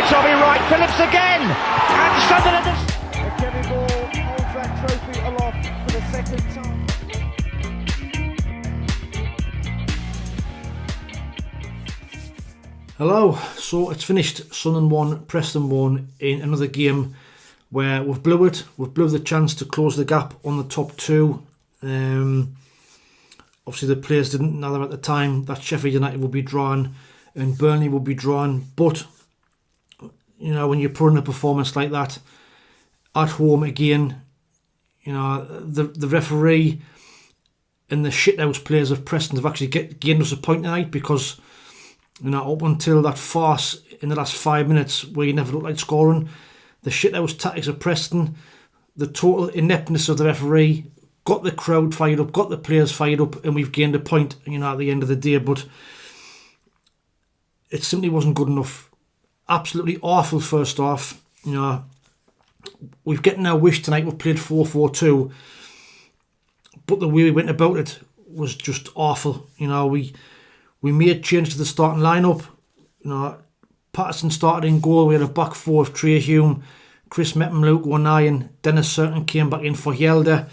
Tommy Wright Phillips again, and Sunderland has... Kevin Ball holds that trophy aloft for the second time. Hello, so it's finished. Sunderland 1, Preston 1 in another game where we've blew it. We've blew the chance to close the gap on the top two. Obviously the players didn't know at the time that Sheffield United would be drawn and Burnley would be drawn, but you know, when you put in a performance like that at home again, you know, the referee and the shithouse players of Preston have actually gained us a point tonight, because you know, up until that farce in the last 5 minutes where you never looked like scoring, the shithouse tactics of Preston, the total ineptness of the referee, got the crowd fired up, got the players fired up, and we've gained a point, you know, at the end of the day. But it simply wasn't good enough. Absolutely awful first half. You know, we've getting our wish tonight. We've played 4-4-2, but the way we went about it was just awful. You know, we made change to the starting lineup. You know, Patterson started in goal. We had a back four of Trai, Hume, Chris Mepham, Luke Wanayan. Dennis Certain came back in for Mayenda.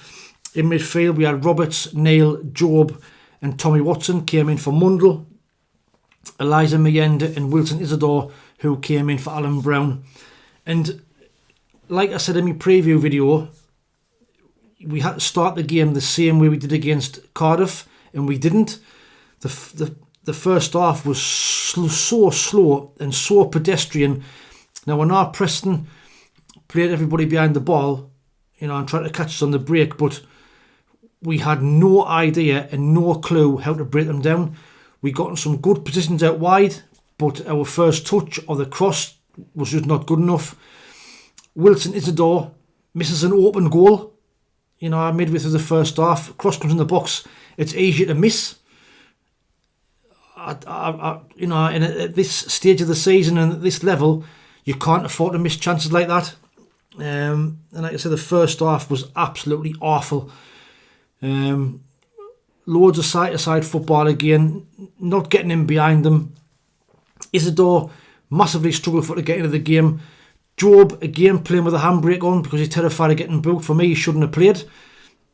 In midfield, we had Roberts, Neil, Job, and Tommy Watson came in for Mundle. Eliezer, Mayenda, and Wilson Isidore, who came in for Alan Brown. And like I said in my preview video, we had to start the game the same way we did against Cardiff, and we didn't. The first half was so slow and so pedestrian. Now, when our Preston played everybody behind the ball, you know, and tried to catch us on the break, but we had no idea and no clue how to break them down. We got in some good positions out wide, but our first touch of the cross was just not good enough. Wilson Isidore misses an open goal. You know, midway through the first half, cross comes in the box. It's easier to miss. You know, and at this stage of the season and at this level, you can't afford to miss chances like that. And like I said, the first half was absolutely awful. Loads of side-to-side football again, not getting in behind them. Isidore massively struggled to get into the game. Job again playing with a handbrake on because he's terrified of getting booked. For me, he shouldn't have played,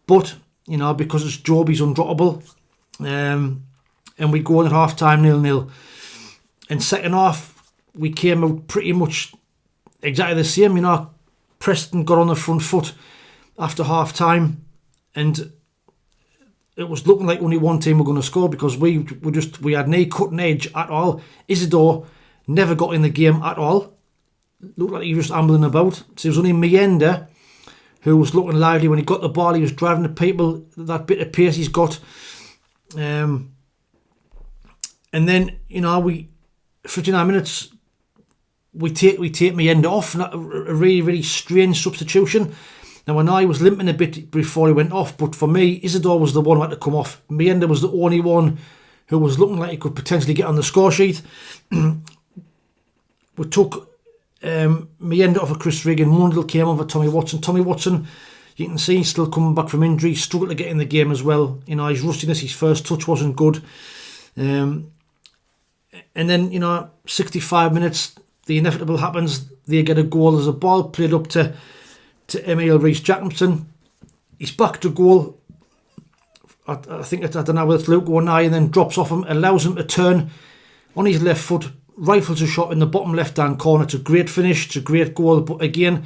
but you know, because it's Job, he's undroppable. And we go on at half time 0-0. And second half, we came out pretty much exactly the same. You know, Preston got on the front foot after half time, and it was looking like only one team were going to score, because we had no cutting edge at all. Isidore never got in the game at all. Looked like he was just ambling about. So it was only Mayenda who was looking lively. When he got the ball, he was driving the people, that bit of pace he's got. And then, you know, 59 minutes, we take Mayenda off. A really, really strange substitution. Now, I know he was limping a bit before he went off, but for me, Isidore was the one who had to come off. Mayenda was the only one who was looking like he could potentially get on the score sheet. We took Mayenda off of Chris Regan. Mundle came on for Tommy Watson. Tommy Watson, you can see, he's still coming back from injury, struggled to get in the game as well. You know, his rustiness, his first touch wasn't good. And then, you know, 65 minutes, the inevitable happens. They get a goal. There's a ball played up to Emil Rees-Jacobson. He's back to goal. I don't know whether it's Luke Wanayan, and then drops off him, allows him to turn on his left foot, rifles a shot in the bottom left-hand corner. It's a great finish. It's a great goal. But again,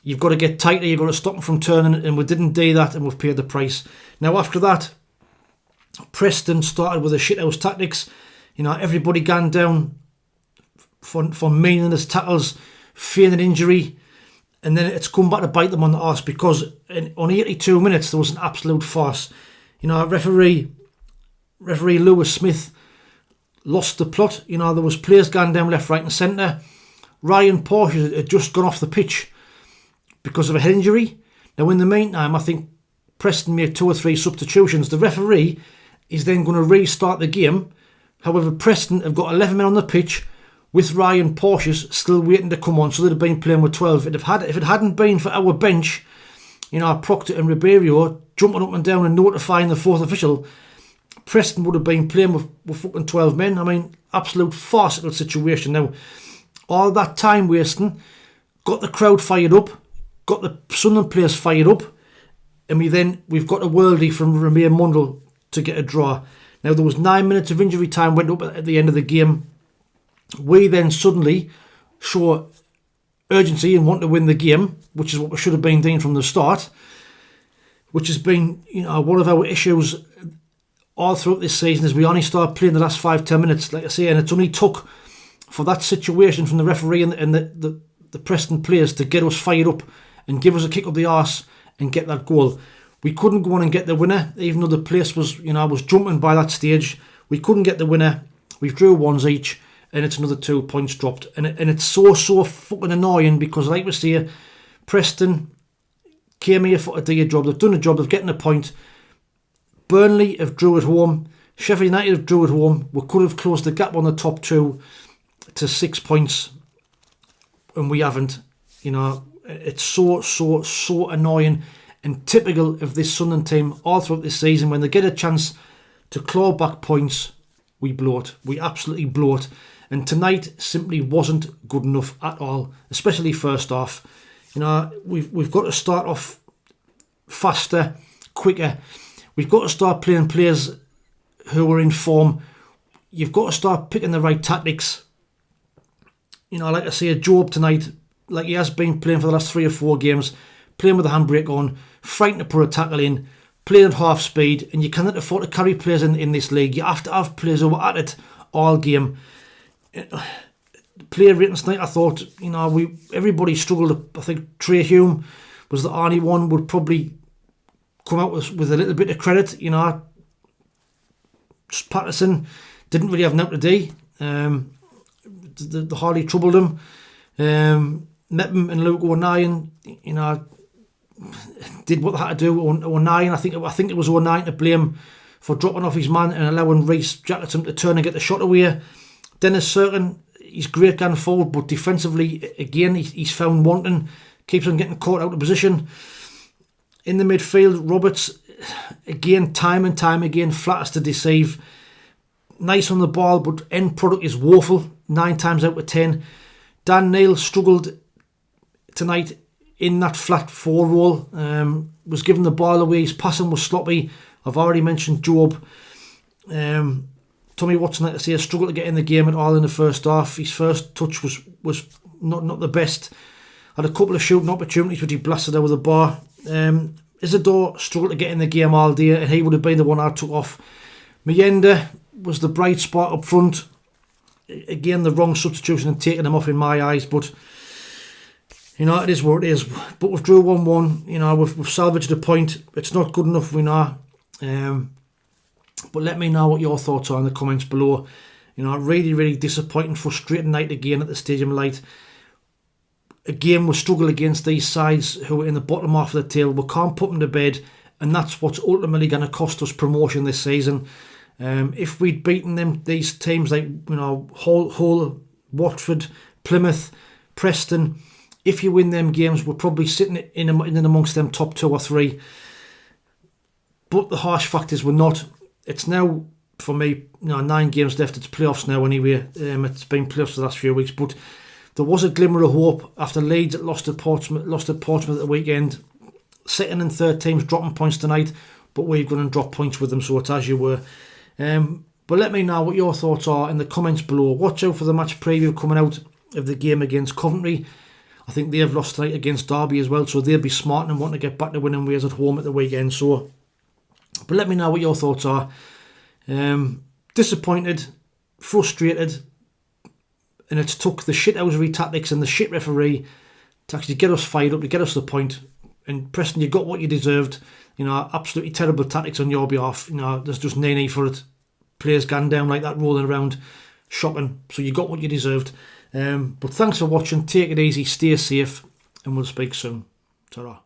you've got to get tighter. You've got to stop him from turning, and we didn't do that, and we've paid the price. Now, after that, Preston started with the shithouse tactics. You know, everybody gone down for meaningless tackles, feigning injury, and then it's come back to bite them on the arse, because on 82 minutes there was an absolute farce. You know, referee Lewis Smith lost the plot. You know, there was players gone down left, right and centre. Ryan Porsche had just gone off the pitch because of a head injury. Now, in the meantime, I think Preston made 2 or 3 substitutions. The referee is then going to restart the game. However, Preston have got 11 men on the pitch with Ryan Porsche still waiting to come on, so they'd have been playing with 12. If it hadn't been for our bench, you know, Proctor and Ribeiro jumping up and down and notifying the 4th official, Preston would have been playing with fucking 12 men. I mean, absolute farcical situation. Now, all that time wasting got the crowd fired up, got the Sunderland players fired up, and we've got a worldie from Remain Mundell to get a draw. Now there was 9 minutes of injury time went up at the end of the game. We then suddenly show urgency and want to win the game, which is what we should have been doing from the start, which has been, you know, one of our issues all throughout this season, is we only start playing the last 5-10 minutes, like I say, and it's only took for that situation from the referee and the Preston players to get us fired up and give us a kick up the arse and get that goal. We couldn't go on and get the winner, even though the place was, you know, was jumping by that stage. We couldn't get the winner. We've drew ones each, and it's another 2 points dropped. And it's so fucking annoying because, like we say, Preston came here for a day job. They've done a job. They've getting a point. Burnley have drew at home. Sheffield United have drew at home. We could have closed the gap on the top two to 6 points, and we haven't. You know, it's so annoying and typical of this Sunderland team all throughout this season. When they get a chance to claw back points, we blow it. We absolutely blow it. And tonight simply wasn't good enough at all, especially first half. You know, we've got to start off faster, quicker. We've got to start playing players who are in form. You've got to start picking the right tactics. You know, like I say, Job tonight, like he has been playing for the last 3 or 4 games, playing with the handbrake on, frightened to put a tackle in, playing at half speed, and you cannot afford to carry players in this league. You have to have players who are at it all game. Player ratings tonight, I thought, you know, everybody struggled. I think Trai Hume was the only one would probably come out with a little bit of credit. You know, Patterson didn't really have nothing to do. The hardly troubled him. Mackem and Luke O'Nien, you know, did what they had to do. O'Nien, I think it was O'Nien to blame for dropping off his man and allowing Reece Jackson to turn and get the shot away. Dennis Certain, he's great going forward, but defensively, again, he's found wanting, keeps on getting caught out of position. In the midfield, Roberts, again, time and time again, flat as to deceive. Nice on the ball, but end product is woeful, 9 times out of 10. Dan Neil struggled tonight in that flat 4 role, was giving the ball away, his passing was sloppy. I've already mentioned Job. Tommy Watson, like I say, struggled to get in the game at all in the first half. His first touch was not the best. Had a couple of shooting opportunities which he blasted over the bar. Isidore struggled to get in the game all day, and he would have been the one I took off. Mayenda was the bright spot up front. Again, the wrong substitution and taking him off in my eyes, but you know, it is what it is. But we've drew 1-1. You know, we've salvaged a point. It's not good enough, we know. But let me know what your thoughts are in the comments below. You know, really disappointing, frustrating night again at the Stadium Light. Again, we struggle against these sides who are in the bottom half of the table. We can't put them to bed, and that's what's ultimately going to cost us promotion this season. If we'd beaten these teams like, you know, Hull, Watford, Plymouth, Preston, if you win them games, we're probably sitting in amongst them top 2 or 3. But the harsh fact is we're not. It's now, for me, you know, 9 games left. It's playoffs now anyway. It's been playoffs for the last few weeks, but there was a glimmer of hope after Leeds lost at Portsmouth at the weekend. Second and third teams dropping points tonight, but we're going to drop points with them, so it's as you were. But let me know what your thoughts are in the comments below. Watch out for the match preview coming out of the game against Coventry. I think they've lost tonight against Derby as well, so they'll be smart and want to get back to winning ways at home at the weekend. But let me know what your thoughts are. Disappointed, frustrated, and it's took the shithousery tactics and the shit referee to actually get us fired up, to get us to the point. And Preston, you got what you deserved. You know, absolutely terrible tactics on your behalf. You know, there's just no need for it. Players gone down like that, rolling around, shocking. So you got what you deserved. But thanks for watching. Take it easy, stay safe, and we'll speak soon. Ta-ra.